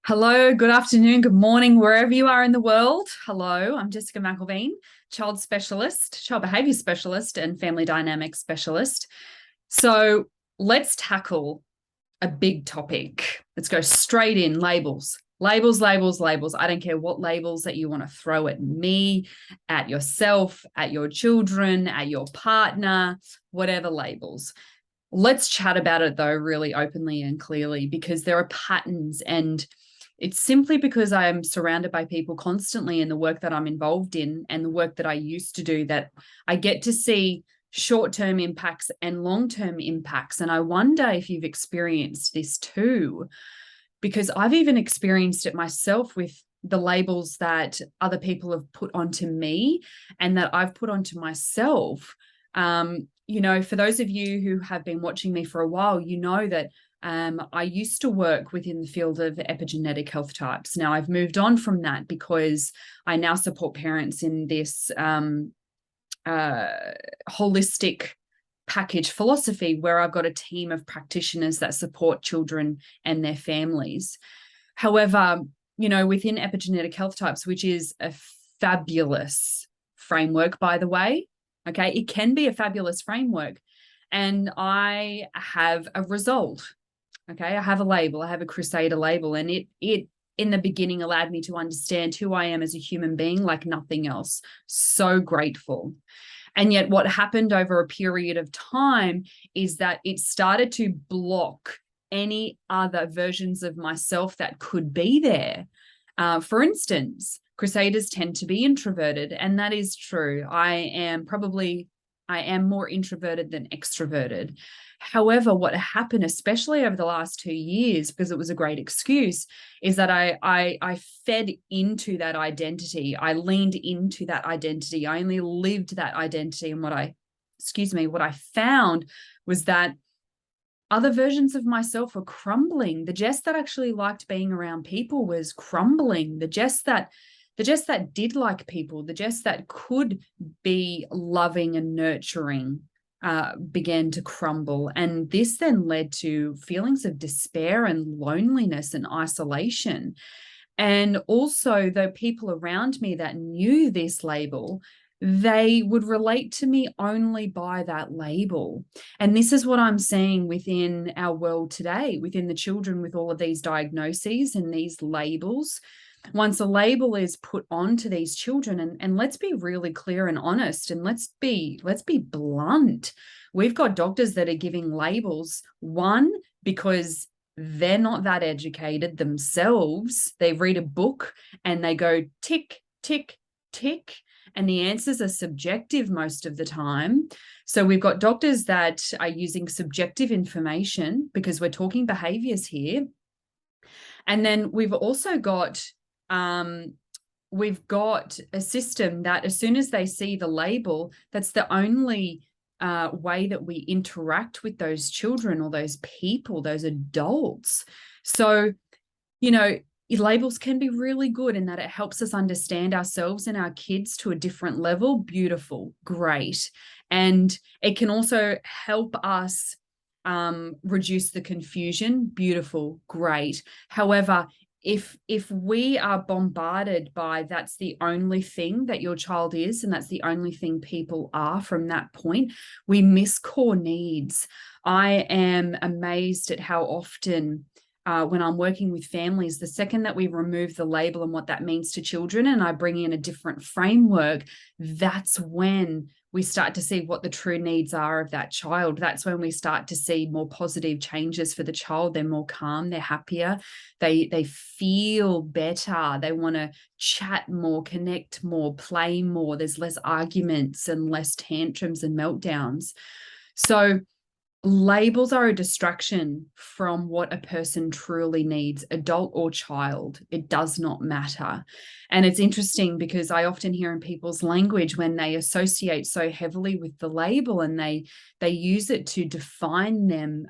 Hello, good afternoon, good morning, wherever you are in the world. Hello, I'm Jessica McElveen, child specialist, child behavior specialist, and family dynamics specialist. So let's tackle a big topic. Let's go straight in labels. Labels, labels, labels. I don't care what labels that you want to throw at me, at yourself, at your children, at your partner, whatever labels. Let's chat about it though, really openly and clearly, because there are patterns, and it's simply because I am surrounded by people constantly in the work that I'm involved in and the work that I used to do that I get to see short-term impacts and long-term impacts. And I wonder if you've experienced this too, because I've even experienced it myself with the labels that other people have put onto me and that I've put onto myself. For those of you who have been watching me for a while, you know that I used to work within the field of epigenetic health types. Now I've moved on from that because I now support parents in this holistic package philosophy where I've got a team of practitioners that support children and their families. However, within epigenetic health types, which is a fabulous framework, by the way, okay, it can be a fabulous framework. And I have a result. Okay, I have a label, I have a Crusader label, and it in the beginning allowed me to understand who I am as a human being like nothing else. So grateful. And yet what happened over a period of time is that it started to block any other versions of myself that could be there. For instance, Crusaders tend to be introverted, and that is true. I am more introverted than extroverted. However, what happened, especially over the last 2 years, because it was a great excuse, is that I fed into that identity. I leaned into that identity. I only lived that identity. And what I found was that other versions of myself were crumbling. The Jess that actually liked being around people was crumbling. The Jess that did like people, the Jess that could be loving and nurturing, began to crumble. And this then led to feelings of despair and loneliness and isolation. And also, the people around me that knew this label, they would relate to me only by that label. And this is what I'm seeing within our world today, within the children with all of these diagnoses and these labels. Once a label is put onto these children, and let's be really clear and honest, and let's be blunt. We've got doctors that are giving labels, one, because they're not that educated themselves. They read a book and they go tick, tick, tick, and the answers are subjective most of the time. So we've got doctors that are using subjective information because we're talking behaviors here. And then we've also got a system that as soon as they see the label, that's the only way that we interact with those children or those people, those adults. So, labels can be really good in that it helps us understand ourselves and our kids to a different level. Beautiful, great. And it can also help us reduce the confusion. Beautiful, great. However, if we are bombarded by that's the only thing that your child is and that's the only thing people are from that point, we miss core needs. I am amazed at how often when I'm working with families, the second that we remove the label and what that means to children and I bring in a different framework, that's when we start to see what the true needs are of that child. That's when we start to see more positive changes for the child. They're more calm, they're happier, they feel better, they want to chat more, connect more, play more. There's less arguments and less tantrums and meltdowns. So labels are a distraction from what a person truly needs, adult or child. It does not matter. And it's interesting because I often hear in people's language when they associate so heavily with the label and they use it to define them,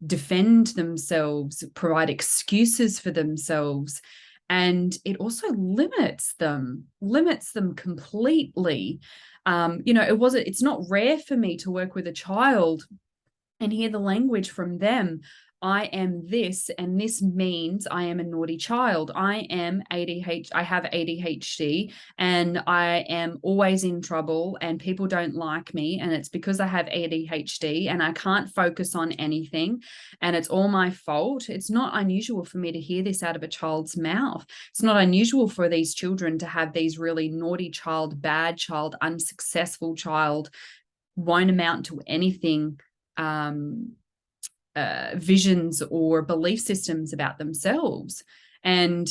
defend themselves, provide excuses for themselves. And it also limits them completely. It's not rare for me to work with a child and hear the language from them. I am this, and this means I am a naughty child. I have ADHD, and I am always in trouble, and people don't like me, and it's because I have ADHD and I can't focus on anything, and it's all my fault. It's not unusual for me to hear this out of a child's mouth. It's not unusual for these children to have these really naughty child, bad child, unsuccessful child, won't amount to anything, visions or belief systems about themselves. And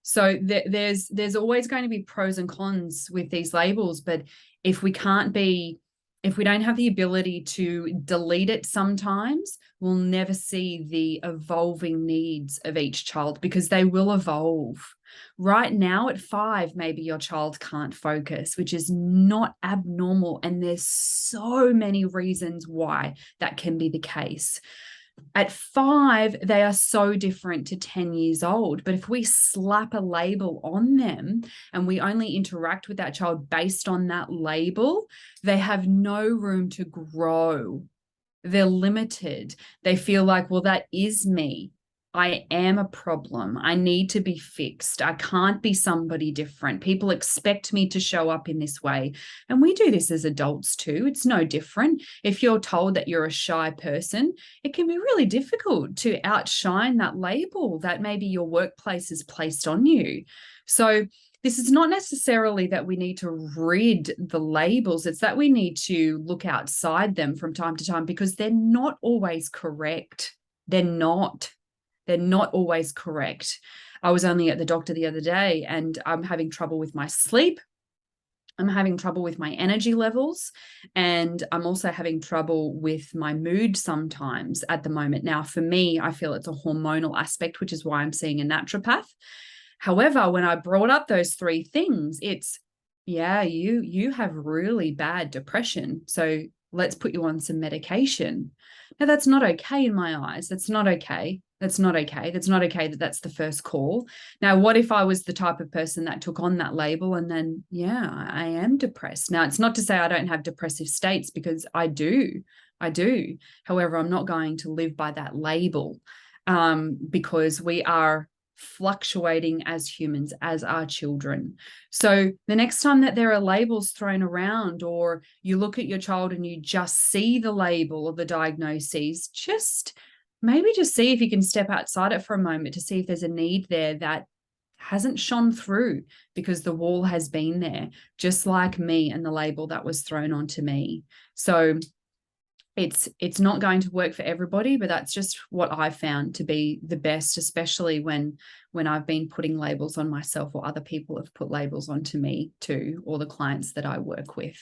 so there's always going to be pros and cons with these labels, but if we don't have the ability to delete it sometimes, we'll never see the evolving needs of each child, because they will evolve. Right now at 5, maybe your child can't focus, which is not abnormal. And there's so many reasons why that can be the case. At 5, they are so different to 10 years old. But if we slap a label on them and we only interact with that child based on that label, they have no room to grow. They're limited. They feel like, well, that is me. I am a problem. I need to be fixed. I can't be somebody different. People expect me to show up in this way. And we do this as adults too. It's no different. If you're told that you're a shy person, it can be really difficult to outshine that label that maybe your workplace has placed on you. So this is not necessarily that we need to rid the labels. It's that we need to look outside them from time to time, because they're not always correct. They're not always correct. I was only at the doctor the other day, and I'm having trouble with my sleep. I'm having trouble with my energy levels, and I'm also having trouble with my mood sometimes at the moment. Now, for me, I feel it's a hormonal aspect, which is why I'm seeing a naturopath. However, when I brought up those 3 things, it's, yeah, you have really bad depression, so let's put you on some medication. Now, that's not okay in my eyes. That's not okay. That's not okay. That's not okay that that's the first call. Now, what if I was the type of person that took on that label and then, yeah, I am depressed. Now, it's not to say I don't have depressive states, because I do. However, I'm not going to live by that label, because we are fluctuating as humans, as our children. So the next time that there are labels thrown around, or you look at your child and you just see the label or the diagnoses, just see if you can step outside it for a moment to see if there's a need there that hasn't shone through, because the wall has been there, just like me and the label that was thrown onto me. So it's not going to work for everybody, but that's just what I found to be the best, especially when I've been putting labels on myself, or other people have put labels onto me too, or the clients that I work with.